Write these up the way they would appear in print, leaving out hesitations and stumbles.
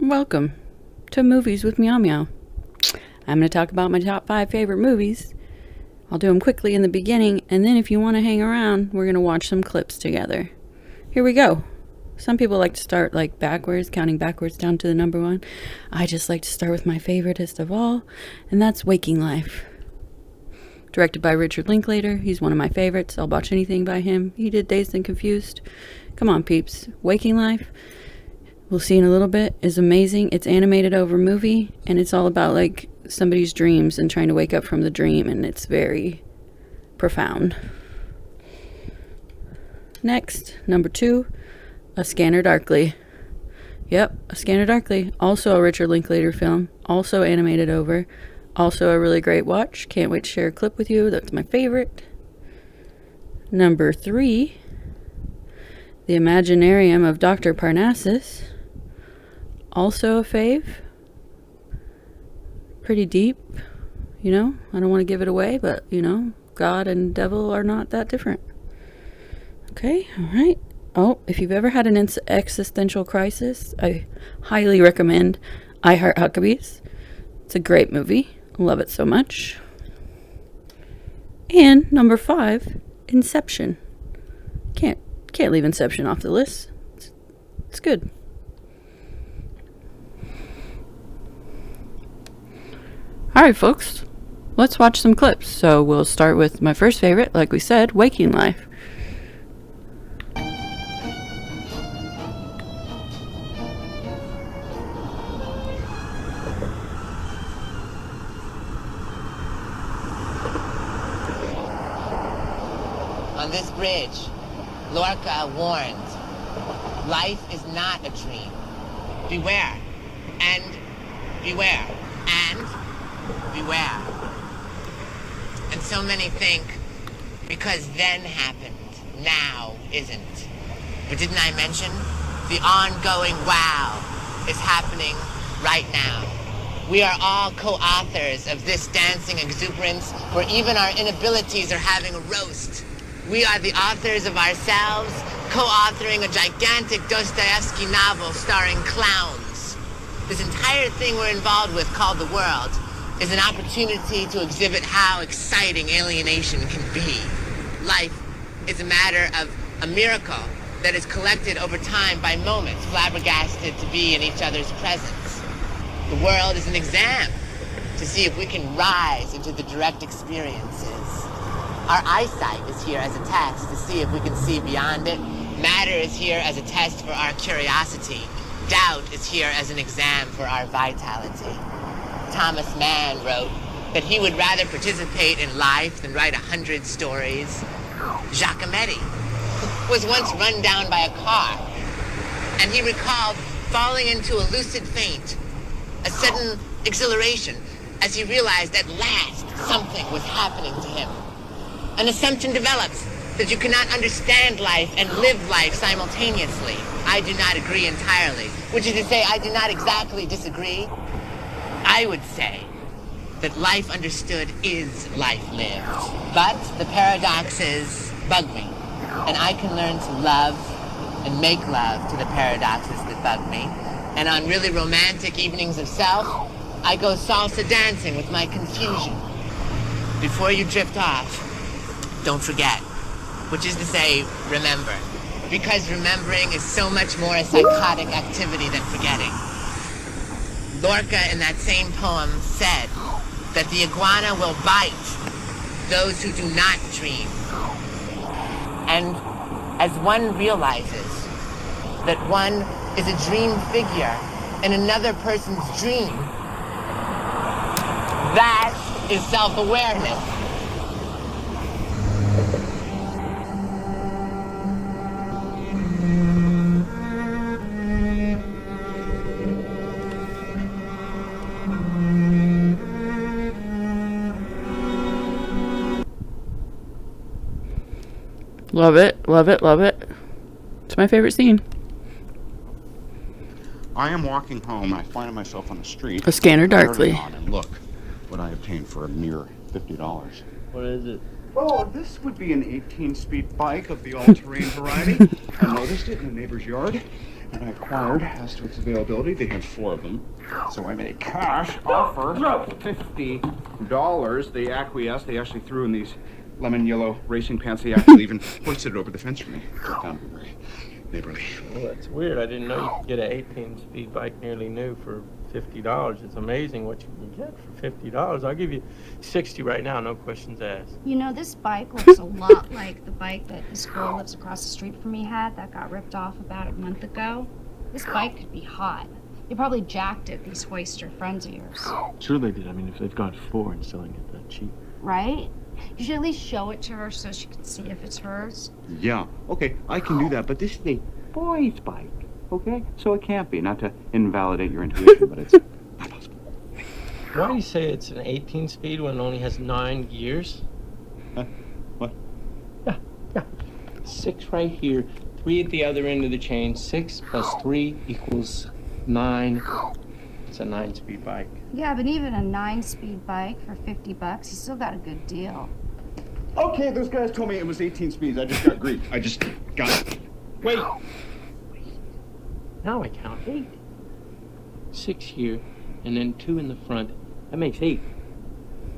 Welcome to Movies with MeowMeow. I'm going to talk about my top 5 favorite movies. I'll do them quickly in the beginning, and then if you want to hang around, we're going to watch some clips together. Here we go. Some people like to start like backwards, counting backwards down to the number 1. I just like to start with my favoriteest of all, and that's Waking Life. Directed by Richard Linklater. He's one of my favorites. I'll watch anything by him. He did Dazed and Confused. Come on, peeps. Waking Life, we'll see in a little bit, is amazing. It's animated over movie, and it's all about like somebody's dreams and trying to wake up from the dream, and it's very profound. Next, number 2, A Scanner Darkly. Yep, A Scanner Darkly. Also a Richard Linklater film. Also animated over. Also a really great watch. Can't wait to share a clip with you. That's my favorite. Number 3, The Imaginarium of Dr. Parnassus. Also a fave. Pretty deep. You know, I don't want to give it away, but, you know, God and devil are not that different. Okay, alright. Oh, if you've ever had an existential crisis, I highly recommend I Heart Huckabees. It's a great movie. Love it so much. And number 5, Inception. Can't leave Inception off the list. It's good. Alright, folks. Let's watch some clips. So we'll start with my first favorite, like we said, Waking Life. On this bridge, Lorca warned, life is not a dream. Beware, and beware, and beware. And so many think, because then happened, now isn't. But didn't I mention, the ongoing wow is happening right now. We are all co-authors of this dancing exuberance where even our inabilities are having a roast. We are the authors of ourselves, co-authoring a gigantic Dostoevsky novel starring clowns. This entire thing we're involved with, called the world, is an opportunity to exhibit how exciting alienation can be. Life is a matter of a miracle that is collected over time by moments, flabbergasted to be in each other's presence. The world is an exam to see if we can rise into the direct experiences. Our eyesight is here as a test to see if we can see beyond it. Matter is here as a test for our curiosity. Doubt is here as an exam for our vitality. Thomas Mann wrote that he would rather participate in life than write 100 stories. Giacometti was once run down by a car, and he recalled falling into a lucid faint, a sudden exhilaration as he realized at last something was happening to him. An assumption develops that you cannot understand life and live life simultaneously. I do not agree entirely, which is to say I do not exactly disagree. I would say that life understood is life lived. But the paradoxes bug me, and I can learn to love and make love to the paradoxes that bug me. And on really romantic evenings of self, I go salsa dancing with my confusion. Before you drift off, don't forget, which is to say, remember. Because remembering is so much more a psychotic activity than forgetting. Lorca, in that same poem, said that the iguana will bite those who do not dream. And as one realizes that one is a dream figure in another person's dream, that is self-awareness. Love it, love it, love it. It's my favorite scene. I am walking home. I find myself on the street. A Scanner Darkly. And look what I obtained for a mere $50. What is it? Oh, this would be an 18-speed bike of the all-terrain variety. I noticed it in the neighbor's yard. that I acquired. As to its availability, they have 4 of them. So I made a cash offer of $50. They acquiesced. They actually threw in these lemon yellow racing pants. They actually even hoisted it over the fence for me. I found it very neighborly. Well, that's weird. I didn't know you could get an 18-speed bike nearly new for $50. It's amazing what you can get for $50. I'll give you 60 right now, no questions asked. You know, this bike looks a lot like the bike that this girl lives across the street from me had that got ripped off about a month ago. This bike could be hot. They probably jacked it, these hoister friends of yours. Sure they did. I mean, if they've got 4 and selling it that cheap. Right? You should at least show it to her so she can see if it's hers. Yeah, okay, I can do that, but this is a boy's bike, okay? So it can't be, not to invalidate your intuition, but it's not possible. Why do you say it's an 18-speed when it only has 9 gears? What? Yeah. 6 right here, 3 at the other end of the chain. 6 plus 3 equals 9. It's a 9-speed bike. Yeah, but even a 9-speed bike for $50, you still got a good deal. Okay, those guys told me it was 18 speeds. I just got Greek. I just got it. Wait. Now I count 8. 6 here, and then 2 in the front. That makes 8.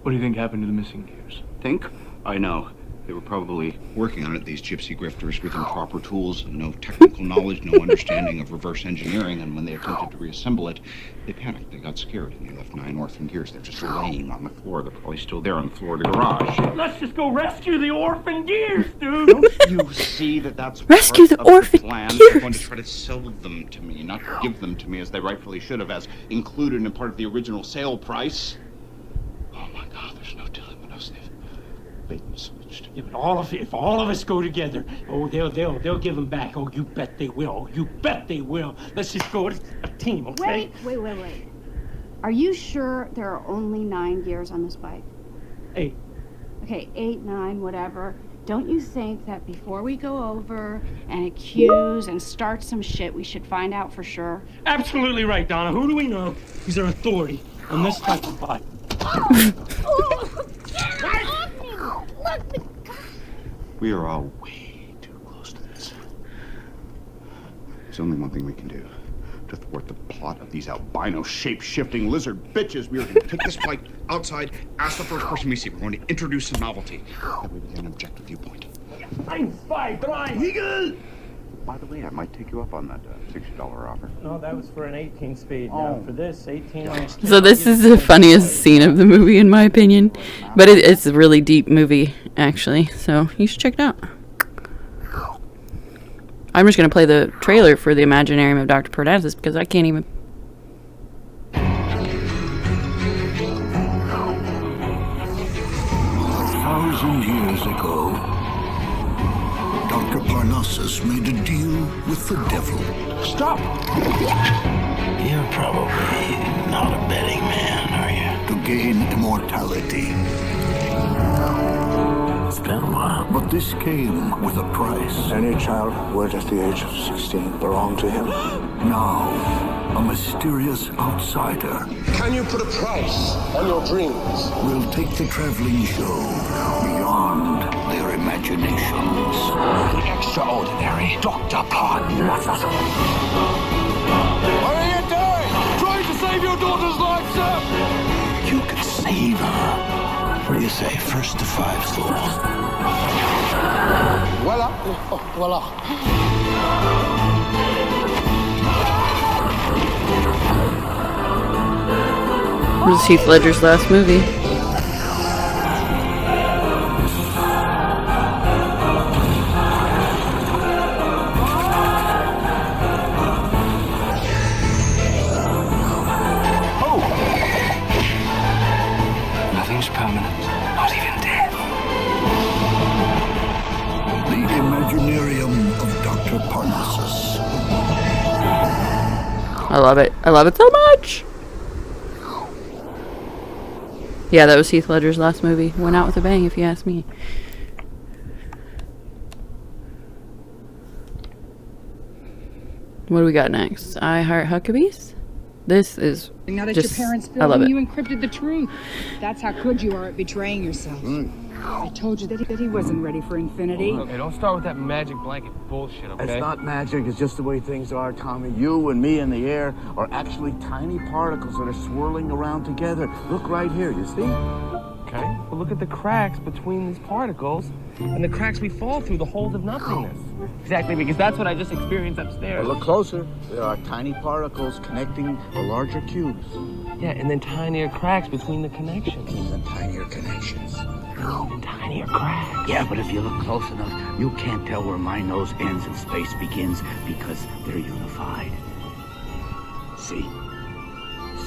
What do you think happened to the missing gears? Think? I know. They were probably working on it, these gypsy grifters, with improper tools and no technical knowledge, no understanding of reverse engineering, and when they attempted to reassemble it, they panicked, they got scared, and they left 9 orphan gears. They're just laying on the floor. They're probably still there on the floor of the garage. Let's just go rescue the orphan gears, dude! Don't you see that that's Rescue part the of orphan plan? gears. They're going to try to sell them to me, not give them to me as they rightfully should have, as included in part of the original sale price. Oh my God, there's no telling what else they've bait and switched. Yeah, but if all of us go together, oh, they'll give them back. Oh, you bet they will. You bet they will. Let's just go as a team, okay? Wait. Are you sure there are only 9 gears on this bike? 8. Okay, 8, 9, whatever. Don't you think that before we go over and accuse and start some shit, we should find out for sure? Absolutely right, Donna. Who do we know? He's our authority on this type of bike. We are all way too close to this. There's only one thing we can do to thwart the plot of these albino shape-shifting lizard bitches. We are going to take this bike outside, ask the first person we see. We're going to introduce a novelty. That way we get an objective viewpoint. 1, 2, 3, Eagle! By the way, I might take you up on that $60 offer. No, that was for an 18-speed. Oh. Now, for this, 18... So this is the funniest scene of the movie, in my opinion. But it's a really deep movie, actually. So you should check it out. I'm just going to play the trailer for The Imaginarium of Dr. Parnassus because I can't even... 1,000 years ago, Dr. Parnassus made a deal with the devil. Stop! You're probably not a betting man, are you? To gain immortality. It's been a while. But this came with a price. Any child born at the age of 16 belonged to him. Now, a mysterious outsider Can you put a price on your dreams? will take the traveling show beyond their imaginations. The extraordinary Dr. Parnassus. What are you doing? Trying to save your daughter's life, sir! You could save her. What do you say? First to 5 souls. Voila. Oh, voila. It was Heath Ledger's last movie. Nothing's permanent, not even death. The Imaginarium of Dr. Parnassus. I love it. I love it so much. Yeah, that was Heath Ledger's last movie. Went out with a bang, if you ask me. What do we got next? I Heart Huckabees? This is Now that just, your parents I love filmed it. you encrypted the truth. That's how good you are at betraying yourself. I told you that he wasn't ready for infinity. Okay, don't start with that magic blanket bullshit, okay? It's not magic, it's just the way things are, Tommy. You and me in the air are actually tiny particles that are swirling around together. Look right here, you see? Okay, well look at the cracks between these particles and the cracks we fall through, the holes of nothingness. Exactly, because that's what I just experienced upstairs. But look closer. There are tiny particles connecting the larger cubes. Yeah, and then tinier cracks between the connections. Even tinier connections. Even tinier cracks. Yeah, but if you look close enough, you can't tell where my nose ends and space begins because they're unified. See?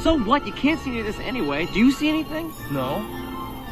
So what? You can't see any of this anyway. Do you see anything? No.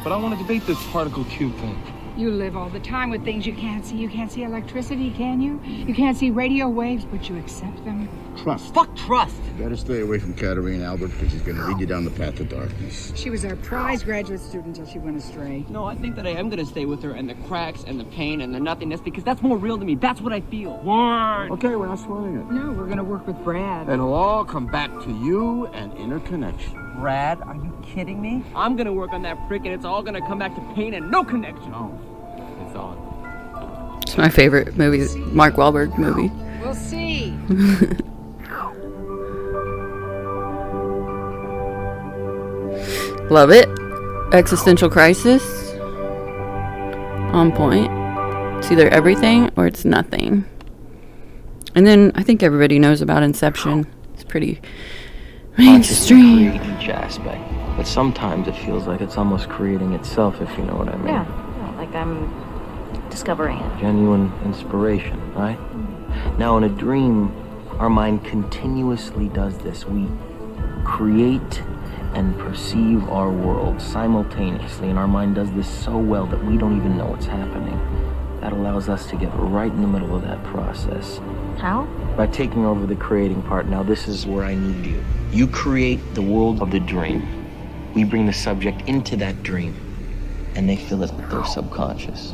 But I want to debate this particle cube thing. You live all the time with things you can't see. You can't see electricity, can you? You can't see radio waves, but you accept them. Trust. Fuck trust. You better stay away from Katerina Albert because she's going to lead you down the path of darkness. She was our prize graduate student until she went astray. No, I think that I am going to stay with her and the cracks and the pain and the nothingness because that's more real to me. That's what I feel. Word. Okay, we're not spoiling it. No, we're going to work with Brad. And it'll all come back to you and interconnection. Brad, are you kidding me? I'm going to work on that prick and it's all going to come back to pain and no connection. No. It's on. It's my favorite movie, Mark Wahlberg movie. We'll see. Love it. Existential crisis. On point. It's either everything or it's nothing. And then I think everybody knows about Inception. It's pretty mainstream. Create each aspect, but sometimes it feels like it's almost creating itself, if you know what I mean. Yeah, like I'm discovering it. Genuine inspiration, right? Now, in a dream, our mind continuously does this. We create and perceive our world simultaneously, and our mind does this so well that we don't even know what's happening. That allows us to get right in the middle of that process. How? By taking over the creating part. Now, this is where I need you. You create the world of the dream. We bring the subject into that dream, and they fill it with their subconscious.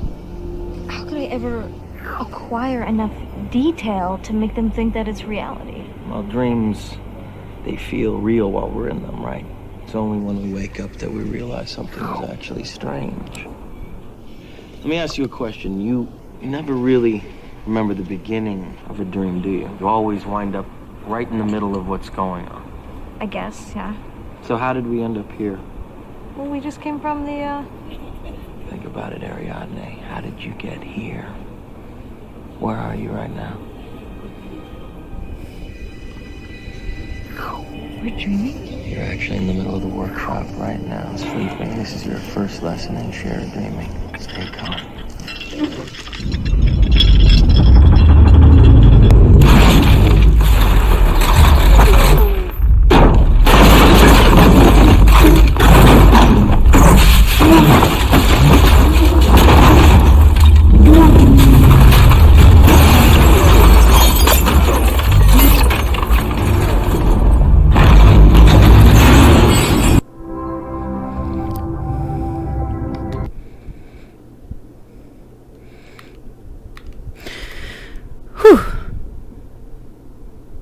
How could I ever acquire enough detail to make them think that it's reality? Well, dreams, they feel real while we're in them, right? It's only when we wake up that we realize something is actually strange. Let me ask you a question. You never really remember the beginning of a dream, do you? You always wind up right in the middle of what's going on. I guess, yeah. So how did we end up here? Well, we just came from the, Think about it, Ariadne. How did you get here? Where are you right now? We're dreaming? You're actually in the middle of the workshop right now, sleeping. This is your first lesson in shared dreaming. Stay calm.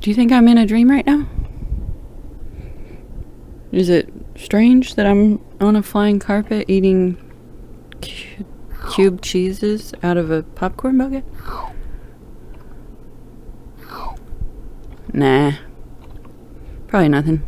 Do you think I'm in a dream right now? Is it strange that I'm on a flying carpet eating cube cheeses out of a popcorn bucket? Nah. Probably nothing.